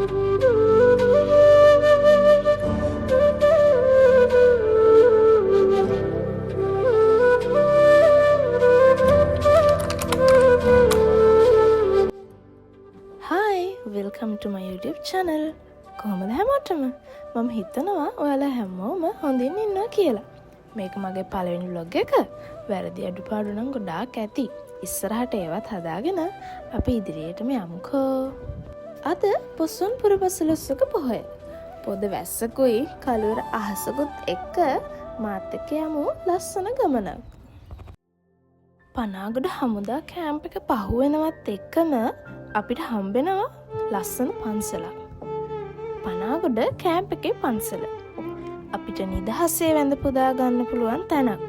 welcome to my YouTube channel. කොහොමද හැමෝටම? මම හිතනවා ඔයාලා හැමෝම හොඳින් ඉන්නවා කියලා. මේක මගේ පළවෙනි vlog එක. වැරදි අඩුපාඩු නම් ගොඩාක් ඇති. ඉස්සරහට ඒවත් හදාගෙන අපි ඉදිරියටම යමුකෝ. අද පොසොන් පුරපසළොස්වක පොහොය. පොද වැස්සකුයි කළුවර අහසකුත් එක්ක මාත් එක්ක යමු ලස්සන ගමනක්. පනාගොඩ හමුදා කැම්ප් එක පහුවෙනවත් එක්කම අපිට හම්බෙනවා ලස්සන පන්සලක්. පනාගොඩ කැම්ප් එකේ පන්සල. අපිට නිදහසේ වැඳ පුදා ගන්න පුළුවන් තැනක්.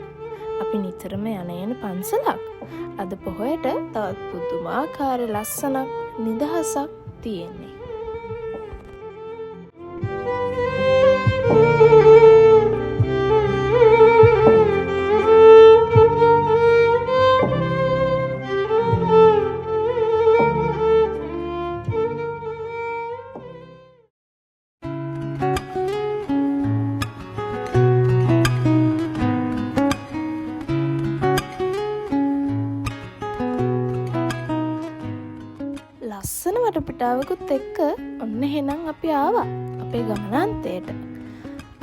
අපි නිතරම යන පන්සලක්. අද පොහොයට තවත් පුදුමාකාර ලස්සනක් නිදහසක් තියෙන්නේ. ලස්සන වටපිටාවකුත් එක්ක ඔන්න එහෙනම් අපි ආවා අපේ ගමනාන්තයට.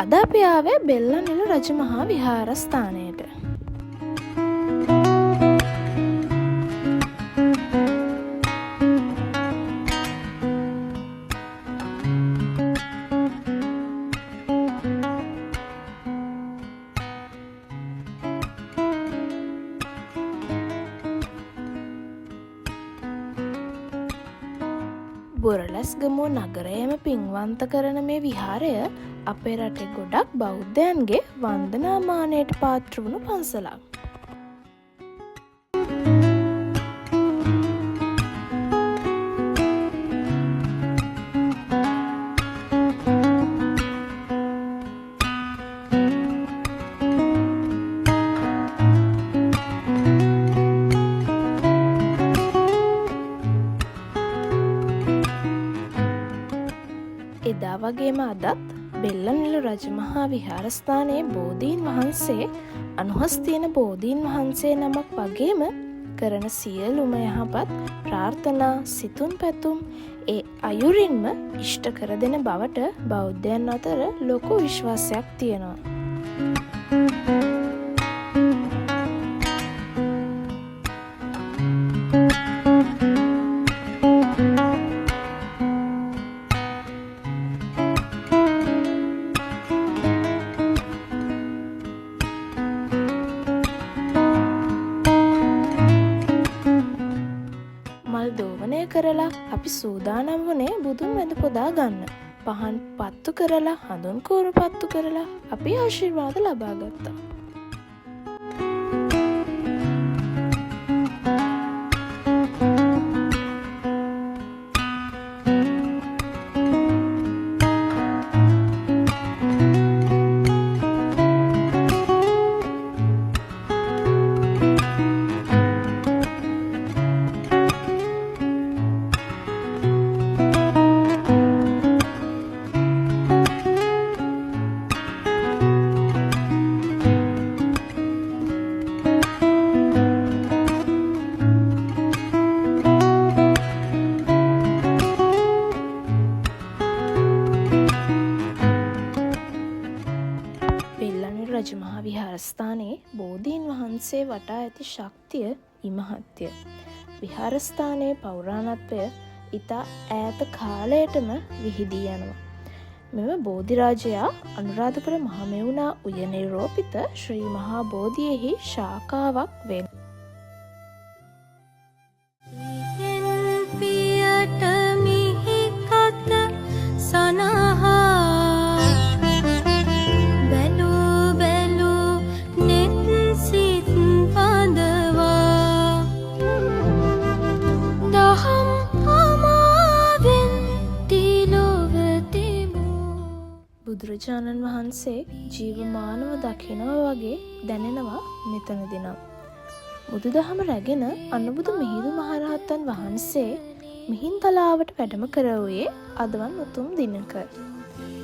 අද අපි ආවේ බෙල්ලන්විල රජමහා විහාරස්ථානයට. බොරලැස්ගමුව නගරයම පින්වන්ත කරන මේ විහාරය අපේ රටේ ගොඩක් බෞද්ධයන්ගේ වන්දනාමානයට පාත්‍ර වුණු පන්සලක්. එදා වගේම අදත් බෙල්ලන්විල රජමහා විහාරස්ථානයේ බෝධීන් වහන්සේ අනුහස් තියෙන බෝධීන් වහන්සේ නමක් වගේම කරන සියලුම යහපත් ප්‍රාර්ථනා සිතුම් පැතුම් ඒ අයුරින්ම ඉෂ්ට කර දෙන බවට බෞද්ධයන් අතර ලොකු විශ්වාසයක් තියෙනවා. දෝවනය කරලා අපි සූදානම් වුණේ බුදුන් වැඳ පුදා ගන්න. පහන් පත්තු කරලා හඳුන් කූරු පත්තු කරලා අපි ආශිර්වාද ලබා ගත්තා. රජමහා විහාරස්ථානයේ බෝධීන් වහන්සේ වටා ඇති ශක්තිය ඉමහත්ය. විහාරස්ථානයේ පෞරාණත්වය ඉතා ඈත කාලයටම විහිදී යනවා. මෙම බෝධිරාජයා අනුරාධපුර මහමෙවුනා උයනේ රෝපිත ශ්‍රී මහා බෝධියෙහි ශාඛාවක් වේ. බුදුරජාණන් වහන්සේ ජීවමානව දකිනවා වගේ දැනෙනවා මෙතනදී නම්. බුදුදහම රැගෙන අනුබුදු මිහිඳු මහරහතන් වහන්සේ මිහින්තලාවට වැඩම කරවුයේ අදවන් උතුම් දිනක.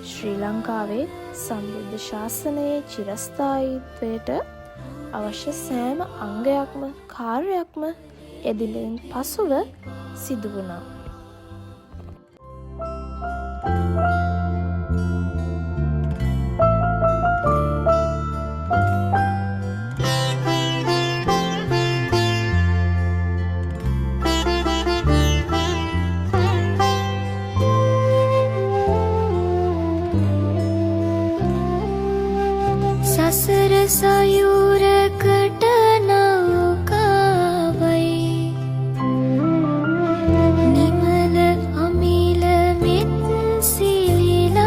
ශ්‍රී ලංකාවේ සම්බුද්ධ ශාසනයේ චිරස්ථායීත්වයට අවශ්‍ය සෑම අංගයක්ම කාර්යයක්ම එදිනෙන් පසුව සිදු වුණා. සසර සයුරකට නෞකාවයි නිමල අමිල මෙත් සිලිලාරයි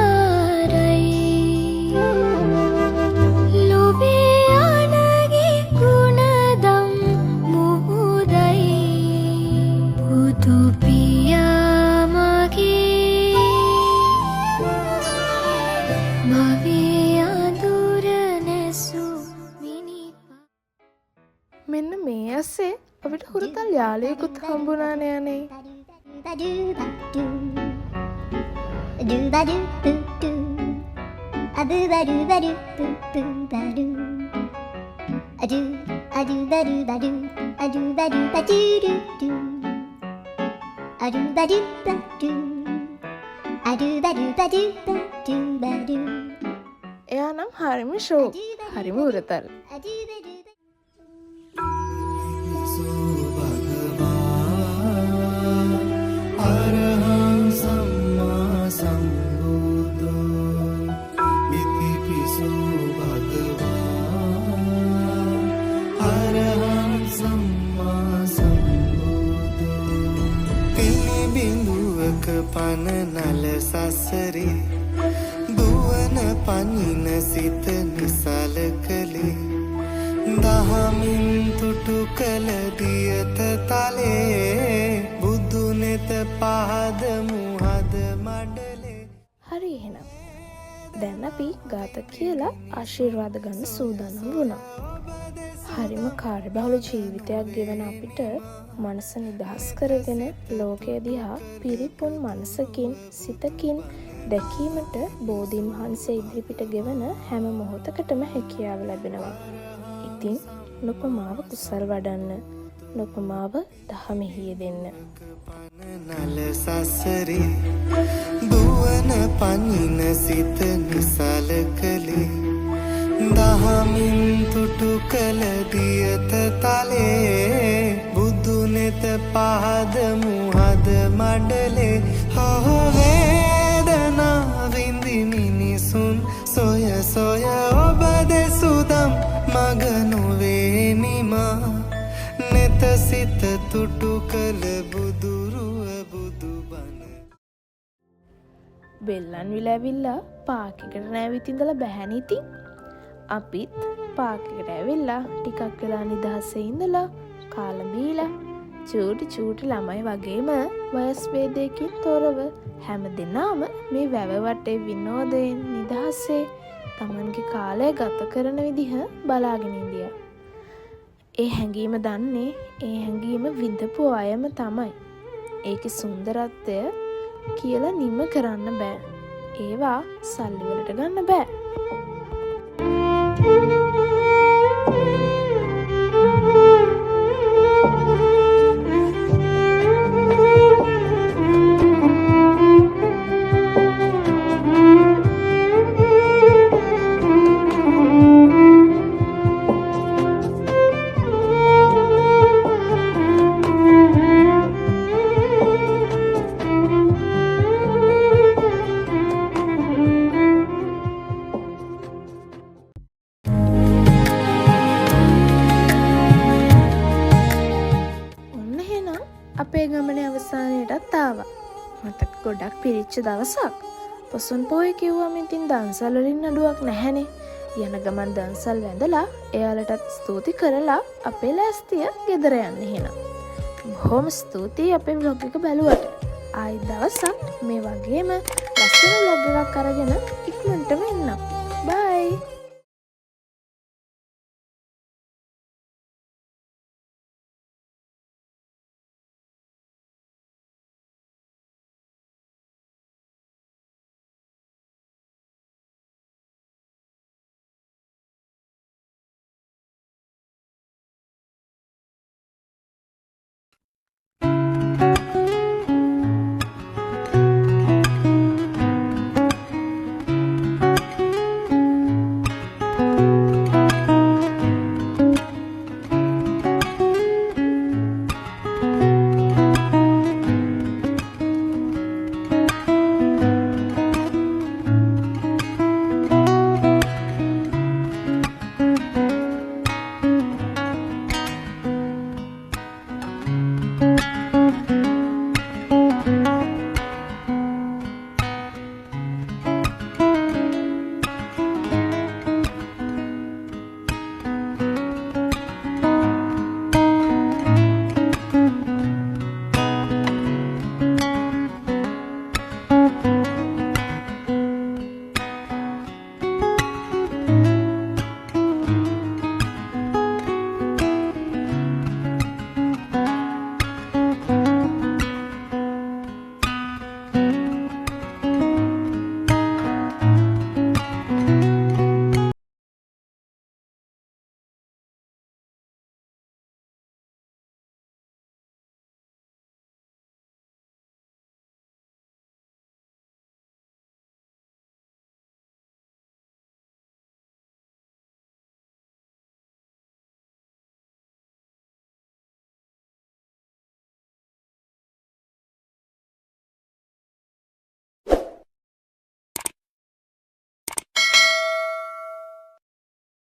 ලොබේ අනගේ ගුණදම් මුහුදයි බුදු පියා මගේ භවයේ අඳුර මෙන්න මේ ඇස්සේ අපිට හුරතල් යාලයකුත් හම්බුණා නෑනේ. එයා නම් හරිම ෂෝ හරිම හුරතල්. පන නල සසරේ දුවන පනින සිත නිසල කළේ දහමින් තුටු කළ දියත තලේ බුදු නෙත පහද මුහද මඩලේ. හරි එහෙනම් දැන් අපි ගාත කියලා ආශිර්වාද ගන්න සූදානම් වුණා. හරිම කාර්යබහුල ජීවිතයක් ගෙවන අපිට මනස නිදහස් කරගෙන ලෝකය දිහා පිරිපුන් මනසකින් සිතකින් දැකීමට බෝධීන් වහන්සේ ඉදිරිපිට ගෙවන හැම මොහොතකටම හැකියාව ලැබෙනවා. ඉතින් නොපමාව කුසල් වඩන්න, නොපමාව දහමෙහි යෙදෙන්න. නල සසරේ දුවන පනින සිත නිසල කළේ දහමින් තුටු කළ දියත තලේ බුදු නෙත පහද මුහද මඩලේ හෝ වේදනා විඳි මිනිසුන් සොය සොය ඔබ දෙසුදම් මග නොවේ නිමා නෙත සිත තුටු කළ බුදුරුව බුදු බණ. බෙල්ලන් විලැවිල්ලා පාකකට නෑවිතින්දලා බැහැනිතින් අපිත් පාකකට ඇවිල්ලා ටිකක් වෙලා නිදහසේ ඉඳලා කාලබීලා චූටි ළමයි වගේම වයස් භේදයකින් තොරව හැම දෙනාම මේ වැව වටේ විනෝදයෙන් නිදහසේ තමන්ගේ කාලය ගත කරන විදිහ බලාගෙන ඉඳියා. ඒ හැඟීම දන්නේ ඒ හැඟීම විඳපු අයම තමයි. ඒකේ සුන්දරත්වය කියලා නිම කරන්න බෑ. ඒවා සල්ලි වලට ගන්න බෑ. අපේ ගමනේ අවසානයටත් ආවා. මතක ගොඩක් පිරිච්ච දවසක්. පොසොන් පොහේ කිව්වම ඉතින් දන්සල් වලින් නඩුවක් නැහැනේ. යන ගමන් දන්සල් වැඳලා එයාලටත් ස්තුති කරලා අපේ ලෑස්තිය ගෙදර යන්න එහෙනම්. බොහොම ස්තුතියි අපේ vlog එක බැලුවට. ආයි දවසක් මේ වගේම ලස්සන vlog එකක් අරගෙන ඉක්මනටම එන්නම්.